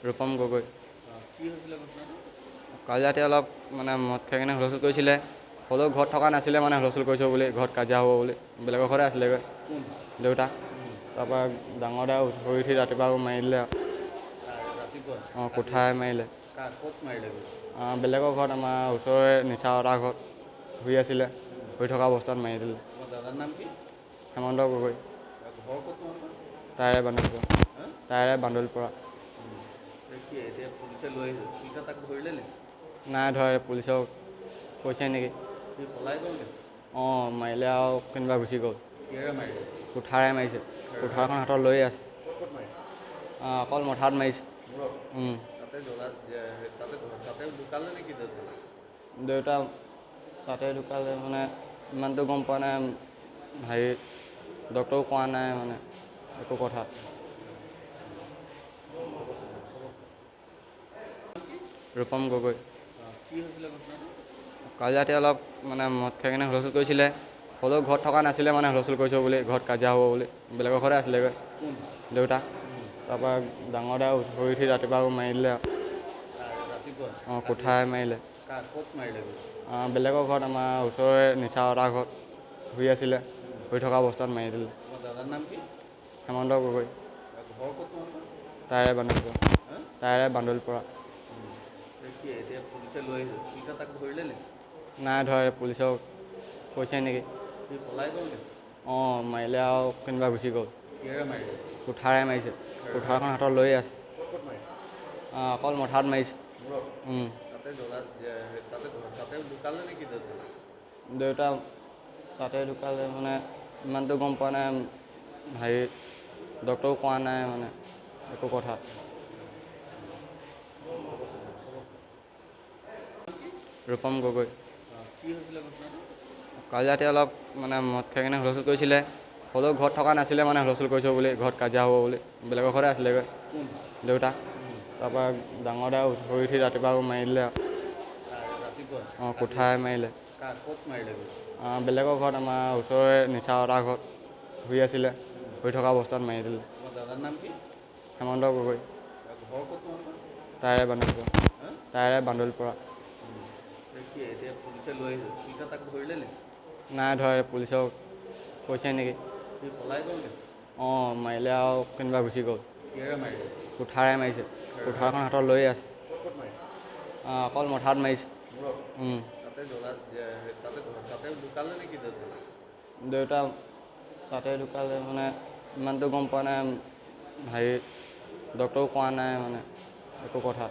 ৰূপম গগৈ। কি হৈছিলে ঘটনাটো? কালি ৰাতি অলপ মানে মদ খাই কিনে হুলস্থুল কৰিছিলে। হ'লেও ঘৰত থকা নাছিলে, মানে হুলস্থুল কৰিছোঁ বুলি, ঘৰত কাজিয়া হ'ব বুলি। বেলেগৰ ঘৰতে আছিলেগৈ কোন? দেউতা। তাৰপৰা ডাঙৰ দাই শুই উঠি ৰাতিপুৱা আকৌ মাৰি দিলে আৰু। ৰাতিপুৱা? অঁ, কোঠাৰে মাৰিলে। ক'ত মাৰিলে গৈ? বেলেগৰ ঘৰত, আমাৰ ওচৰৰে নিচা এটাৰ ঘৰত শুই আছিলে। শুই থকা অৱস্থাত মাৰি দিলে। তোমাৰ দাদাৰ নাম কি? হেমন্ত গগৈ। ঘৰ ক'ত তোমালোকৰ? তাৰে বান্দোলপৰা। হা? তাৰে বান্দোলপৰা। কি এতিয়া পুলিচে লৈ আহিছে? পুলিচে তাক ধৰিলে নেকি? নাই ধৰা, পুলিচক কৈছে নেকি। সি পলাই গ'ল নেকি? অঁ, মাৰিলে আৰু কেনিবা গুচি গ'ল। কিহেৰে মাৰিলে? কুঠাৰে মাৰিছে। কুঠাৰখন হাতত লৈয়ে আছে। ক'ত ক'ত মাৰিছে? অকল মথাত মাৰিছে। মূৰত? তাতে ঢুকালে নেকি দেউতা? দেউতা তাতে ঢুকালে মানে ইমানটো গম পোৱা নাই। হেৰি ডক্টৰেও কোৱা নাই মানে একো কথা। ৰূপম গগৈ। কি হৈছিলে ঘটনাটো? কালি ৰাতি অলপ মানে মদ খাই কিনে হুলস্থুল কৰিছিলে। হ'লেও ঘৰত থকা নাছিলে, মানে হুলস্থুল কৰিছোঁ বুলি, ঘৰত কাজিয়া হ'ব বুলি। বেলেগৰ ঘৰতে আছিলেগৈ কোন? দেউতা। তাৰপৰা ডাঙৰ দাই শুই উঠি ৰাতিপুৱা আকৌ মাৰি দিলে আৰু। ৰাতিপুৱা? অঁ, কোঠাৰে মাৰিলে। ক'ত মাৰিলে গৈ? বেলেগৰ ঘৰত, আমাৰ ওচৰৰে নিচা এটাৰ ঘৰত শুই আছিলে। শুই থকা অৱস্থাত মাৰি দিলে। তোমাৰ দাদাৰ নাম কি? হেমন্ত গগৈ। ঘৰ ক'ত তোমালোকৰ? তাৰে বান্দোলপৰা। হা? তাৰে বান্দোলপৰা। কি এতিয়া পুলিচে লৈ আহিছে? পুলিচে তাক ধৰিলে নেকি? নাই ধৰা, পুলিচক কৈছে নেকি। সি পলাই গ'ল নেকি? অঁ, মাৰিলে আৰু কেনিবা গুচি গ'ল। কিহেৰে মাৰিলে? কুঠাৰে মাৰিছে। কুঠাৰখন হাতত লৈয়ে আছে। ক'ত ক'ত মাৰিছে? অকল মথাত মাৰিছে। মূৰত? তাতে ঢুকালে নেকি দেউতা? দেউতা তাতে ঢুকালে মানে ইমানটো গম পোৱা নাই। হেৰি ডক্টৰেও কোৱা নাই মানে একো কথা। ৰূপম গগৈ। কি হৈছিলে ঘটনাটো? কালি ৰাতি অলপ মানে মদ খাই কিনে হুলস্থুল কৰিছিলে। হ'লেও ঘৰত থকা নাছিলে, মানে হুলস্থুল কৰিছোঁ বুলি, ঘৰত কাজিয়া হ'ব বুলি। বেলেগৰ ঘৰতে আছিলেগৈ কোন? দেউতা। তাৰপৰা ডাঙৰ দাই শুই উঠি ৰাতিপুৱা আকৌ মাৰি দিলে আৰু। ৰাতিপুৱা? অঁ, কোঠাৰে মাৰিলে। ক'ত মাৰিলে গৈ? বেলেগৰ ঘৰত, আমাৰ ওচৰৰে নিচা এটাৰ ঘৰত শুই আছিলে। শুই থকা অৱস্থাত মাৰি দিলে। তোমাৰ দাদাৰ নাম কি? হেমন্ত গগৈ। ঘৰ ক'ত তোমালোকৰ? তাৰে বান্দোলপৰা। হা? তাৰে বান্দোলপৰা। কি এতিয়া পুলিচে লৈ আহিছে? পুলিচে তাক ধৰিলে নেকি? নাই ধৰা, পুলিচক কৈছে নেকি। সি পলাই গ'ল নেকি? অঁ, মাৰিলে আৰু কেনিবা গুচি গ'ল। কিহেৰে মাৰিলে? কুঠাৰে মাৰিছে। কুঠাৰখন হাতত লৈয়ে আছে। ক'ত ক'ত মাৰিছে? অকল মথাত মাৰিছে। মূৰত? তাতে ঢুকালে নেকি দেউতা? দেউতা তাতে ঢুকালে মানে ইমানটো গম পোৱা নাই। হেৰি ডক্টৰেও কোৱা নাই মানে একো কথা।